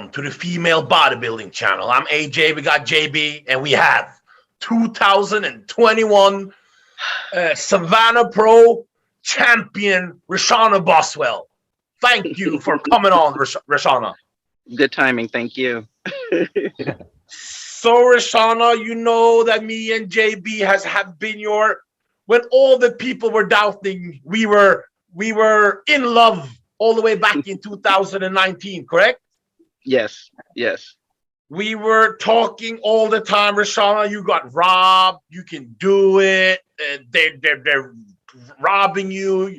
welcome to the Female Bodybuilding channel. I'm AJ, we got JB, and we have 2021 Savannah Pro champion Reshanna Boswell. Thank you for coming on, Reshanna. Good timing, thank you. So, Reshanna, you know that me and JB have been when all the people were doubting, we were in love all the way back in 2019, correct? Yes. We were talking all the time, Reshanna. You got robbed. You can do it. They're robbing you.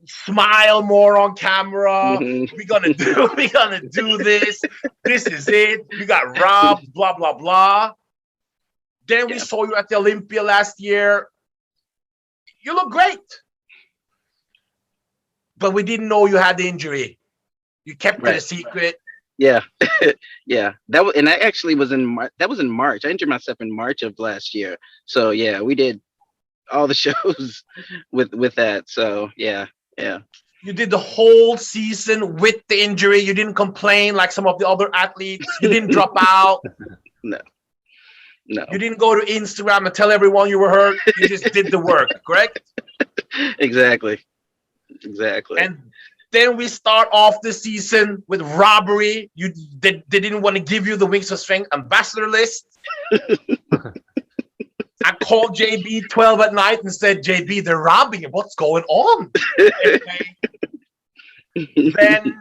Smile more on camera. We're gonna do this. This is it. You got robbed. Blah blah blah. Then we saw you at the Olympia last year. You look great, but we didn't know you had the injury. You kept it a secret. Yeah. That actually was in March. I injured myself in March of last year. So yeah, we did all the shows with that. So yeah. You did the whole season with the injury. You didn't complain like some of the other athletes. You didn't drop out. No. You didn't go to Instagram and tell everyone you were hurt. You just did the work, correct? Exactly. And then we start off the season with robbery. They didn't want to give you the Wings of Strength ambassador list. I called JB 12 at night and said, JB, they're robbing you. What's going on? Then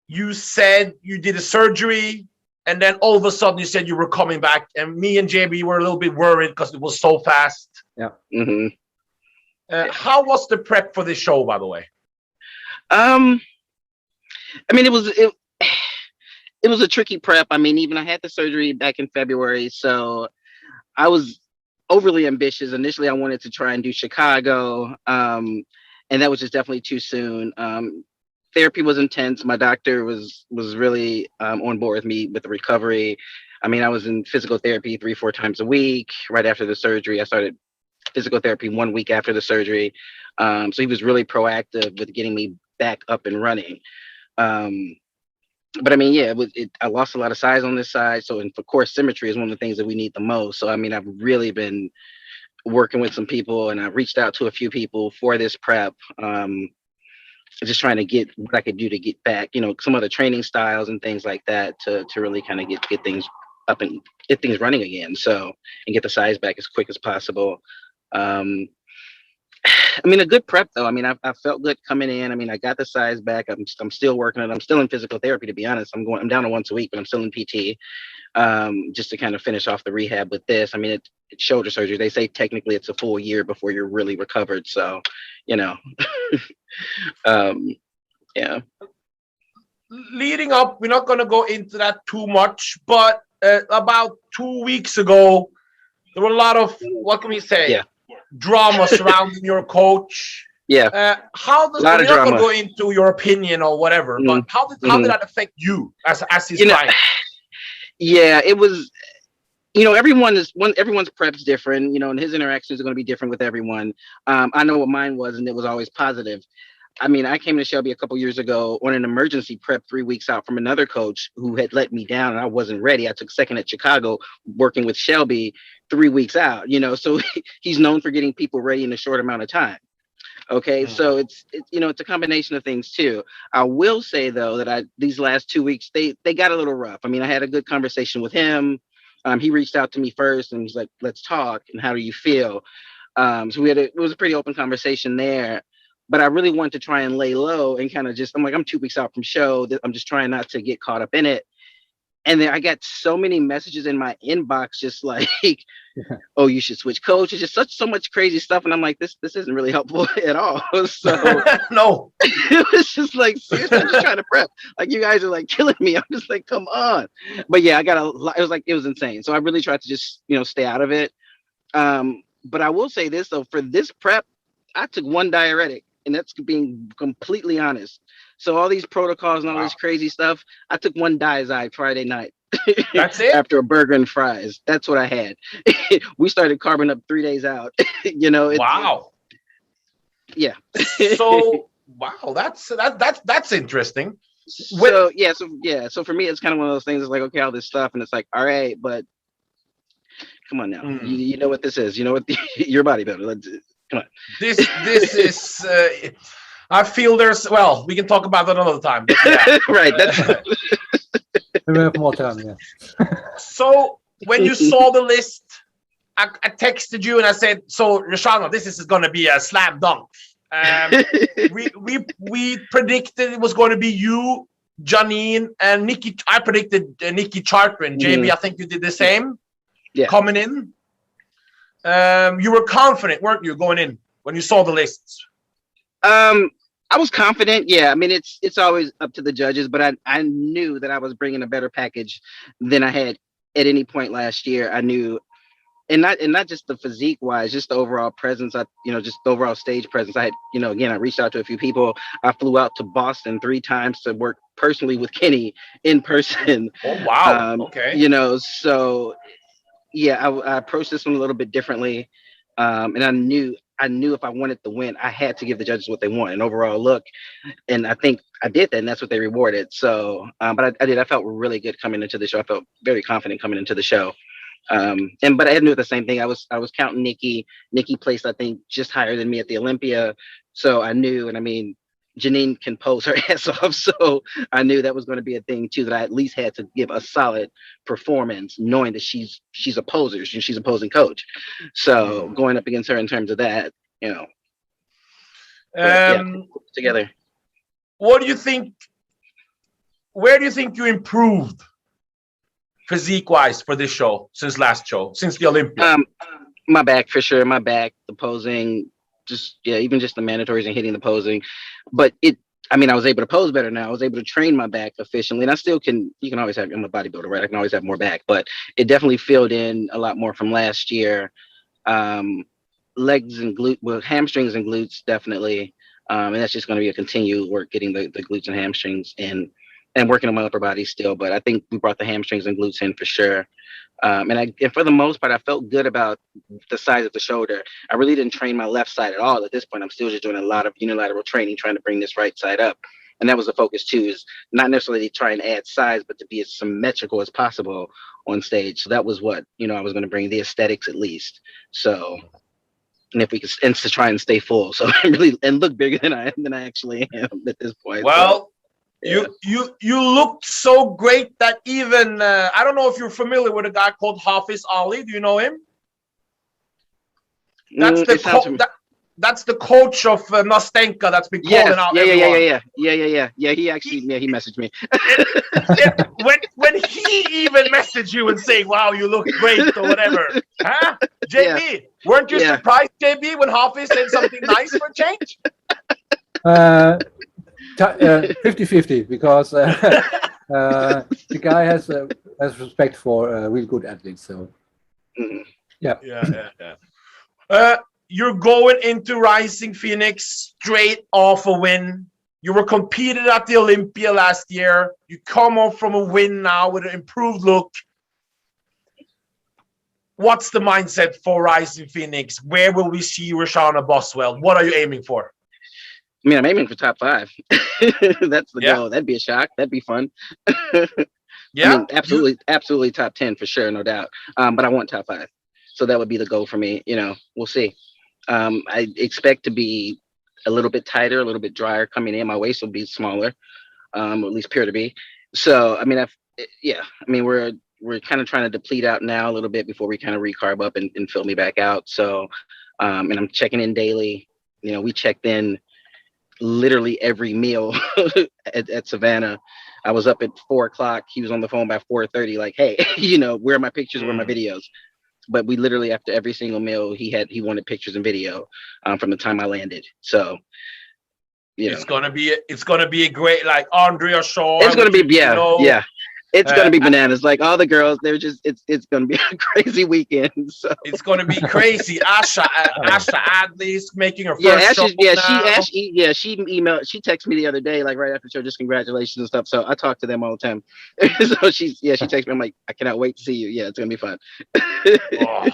you said you did a surgery. And then all of a sudden you said you were coming back. And me and JB were a little bit worried because it was so fast. Yeah. How was the prep for this show, by the way? I mean, it was a tricky prep. I mean, even I had the surgery back in February, so I was overly ambitious. Initially, I wanted to try and do Chicago, and that was just definitely too soon. Therapy was intense. My doctor was really on board with me with the recovery. I mean, I was in physical therapy 3-4 times a week. Right after the surgery, I started physical therapy 1 week after the surgery. So he was really proactive with getting me back up and running. But I mean, yeah, I lost a lot of size on this side. So, and for course, symmetry is one of the things that we need the most. So, I mean, I've really been working with some people, and I reached out to a few people for this prep. Just trying to get what I could do to get back, some of the training styles and things like that to really kind of get things up and get things running again. So, and get the size back as quick as possible. I mean, a good prep though. I mean, I felt good coming in. I mean, I got the size back. I'm still working on it. I'm still in physical therapy, to be honest. I'm down to once a week, but I'm still in PT, just to kind of finish off the rehab with this. I mean, it's shoulder surgery. They say technically it's a full year before you're really recovered. So, yeah. Leading up, we're not going to go into that too much, but about 2 weeks ago, there were a lot of, what can we say? Yeah. Drama surrounding your coach. Yeah. We're not going to go into your opinion or whatever, but how did that affect you as his client? Yeah, it was, everyone's prep's different, and his interactions are going to be different with everyone. I know what mine was, and it was always positive. I mean, I came to Shelby a couple years ago on an emergency prep 3 weeks out from another coach who had let me down, and I wasn't ready. I took second at Chicago working with Shelby 3 weeks out, so he's known for getting people ready in a short amount of time. Okay. So it's a combination of things too. I will say though, that these last 2 weeks, they got a little rough. I mean, I had a good conversation with him. He reached out to me first and was like, let's talk. And how do you feel? So it was a pretty open conversation there. But I really wanted to try and lay low and kind of I'm 2 weeks out from show. I'm just trying not to get caught up in it. And then I got so many messages in my inbox, just like, oh, you should switch coaches, just so much crazy stuff. And I'm like, this isn't really helpful at all. So no, it was just like, seriously, I'm just trying to prep. Like, you guys are like killing me. I'm just like, come on. But yeah, I got it was insane. So I really tried to just, stay out of it. But I will say this though, for this prep, I took one diuretic. And that's being completely honest. So all these protocols and all this crazy stuff, I took one Diazide Friday night. That's it? After a burger and fries. That's what I had. We started carving up 3 days out. Wow. Yeah. So wow, that's interesting. So for me, it's kind of one of those things. It's like, okay, all this stuff, and it's like, all right, but come on now, you know what this is. You know what your bodybuilder. Come on. This is. I feel there's. Well, we can talk about that another time. But yeah. Right. That's. We have more time. Yeah. So when you saw the list, I texted you and I said, "So Reshanna, this is going to be a slam dunk." We predicted it was going to be you, Janine, and Nikki. I predicted Nikki Chartran. JB, I think you did the same. Yeah. Coming in, you were confident, weren't you, going in when you saw the lists? I was confident. Yeah, I mean, it's always up to the judges, but I knew that I was bringing a better package than I had at any point last year. I knew, and not just the physique wise, just the overall presence. Just the overall stage presence. I had, again, I reached out to a few people. I flew out to Boston 3 times to work personally with Kenny in person. Oh wow! Okay. So yeah, I approached this one a little bit differently, and I knew if I wanted to win, I had to give the judges what they want, an overall look, and I think I did that, and that's what they rewarded. So, but I did. I felt really good coming into the show. I felt very confident coming into the show, but I had to do the same thing. I was counting Nikki. Nikki placed, I think, just higher than me at the Olympia, so I knew. And I mean, Janine can pose her ass off, so I knew that was going to be a thing too. That I at least had to give a solid performance, knowing that she's a poser, she's a posing coach. So going up against her in terms of that, together. What do you think? Where do you think you improved physique-wise for this show since the Olympia? My back for sure. My back, the posing. Even just the mandatories and hitting the posing, but I was able to pose better now. I was able to train my back efficiently, and I still can. You can always have. I'm a bodybuilder, right? I can always have more back, but it definitely filled in a lot more from last year. Legs and hamstrings and glutes definitely, and that's just going to be a continued work getting the glutes and hamstrings and working on my upper body still. But I think we brought the hamstrings and glutes in for sure. And for the most part, I felt good about the size of the shoulder. I really didn't train my left side at all. At this point, I'm still just doing a lot of unilateral training, trying to bring this right side up. And that was the focus too, is not necessarily to try and add size, but to be as symmetrical as possible on stage. So that was what, I was going to bring, the aesthetics at least. So, and if we could, and to try and stay full. So and look bigger than I actually am at this point. Well, so. Yeah. You looked so great that even I don't know if you're familiar with a guy called Hafiz Ali. Do you know him? That's that's the coach of Nastenka that's been calling out everyone. Yeah. He actually he messaged me. when he even messaged you and saying, "Wow, you look great" or whatever, huh? JB, weren't you surprised, JB, when Hafiz said something nice for a change? 50-50, because the guy has respect for real good athletes. So yeah. You're going into Rising Phoenix straight off a win. You were competed at the Olympia last year. You come up from a win now with an improved look. What's the mindset for Rising Phoenix? Where will we see Reshanna Boswell? What are you aiming for? I mean, I'm aiming for top 5. That's the goal. That'd be a shock. That'd be fun. Yeah, I mean, absolutely top 10 for sure, no doubt. But I want top 5, so that would be the goal for me. We'll see. I expect to be a little bit tighter, a little bit drier coming in. My waist will be smaller, or at least appear to be. So, I mean, we're kind of trying to deplete out now a little bit before we kind of recarb up and fill me back out. So, and I'm checking in daily. We checked in literally every meal at Savannah. I was up at 4:00. He was on the phone by 4:30, like, hey, where are my pictures, where are my videos? But we literally, after every single meal, he wanted pictures and video from the time I landed. So it's gonna be a great, like, Andrea Shaw. It's gonna be It's gonna be bananas. Like, all the girls, they're just it's gonna be a crazy weekend. So it's gonna be crazy. Asha Adley's making her first show. She texted me the other day, like right after the show, just congratulations and stuff. So I talk to them all the time. So she texted me. I'm like, I cannot wait to see you. Yeah, it's gonna be fun.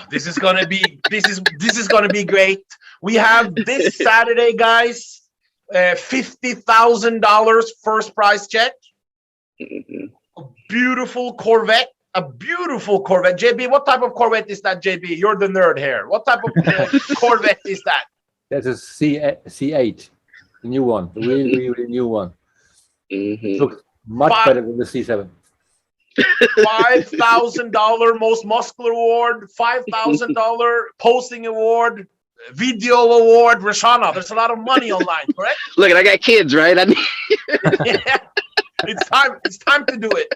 This is gonna be great. We have this Saturday, guys, $50,000 first prize check. A beautiful Corvette. A beautiful Corvette. JB, what type of Corvette is that, JB? You're the nerd here. What type of Corvette is that? That's a C8, the new one, the really new one. Looks much better than the C7. $5,000 most muscular award, $5,000 posting award, video award. Reshanna, there's a lot of money online, correct? Look, I got kids, right? I mean, Yeah. It's time to do it.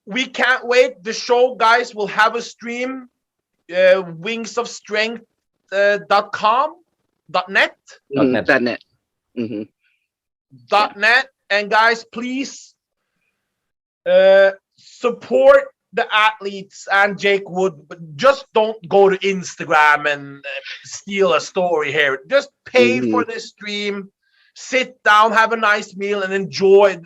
We can't wait. The show, guys, will have a stream. Wingsofstrength.com, .net. .net. .net. And guys, please support the athletes and Jake Wood, but just don't go to Instagram and steal a story here. Just pay for the stream, sit down, have a nice meal, and enjoy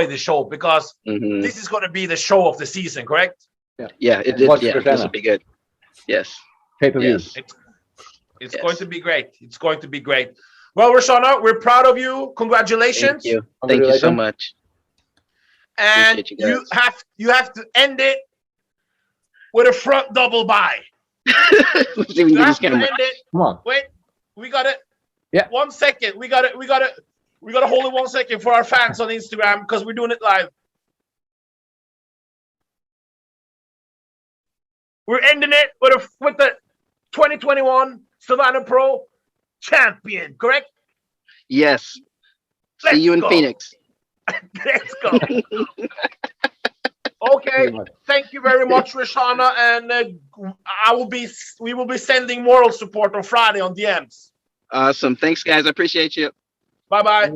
the show, because this is going to be the show of the season, correct? Yeah, this will be good. Yes. Pay-per-view. Yes. It's going to be great. It's going to be great. Well, Reshanna, we're proud of you. Congratulations. Thank you so much. And you have to end it with a front double by. You have to end it. Come on. Wait, we got it. Yeah. 1 second. We got to hold it 1 second for our fans on Instagram, because we're doing it live. We're ending it with the 2021 Savannah Pro champion, correct? Yes. Let's See you in go. Phoenix. Let's go. Okay. Thank you very much, Reshanna, and we will be sending moral support on Friday on DMs. Awesome. Thanks, guys. I appreciate you. Bye bye.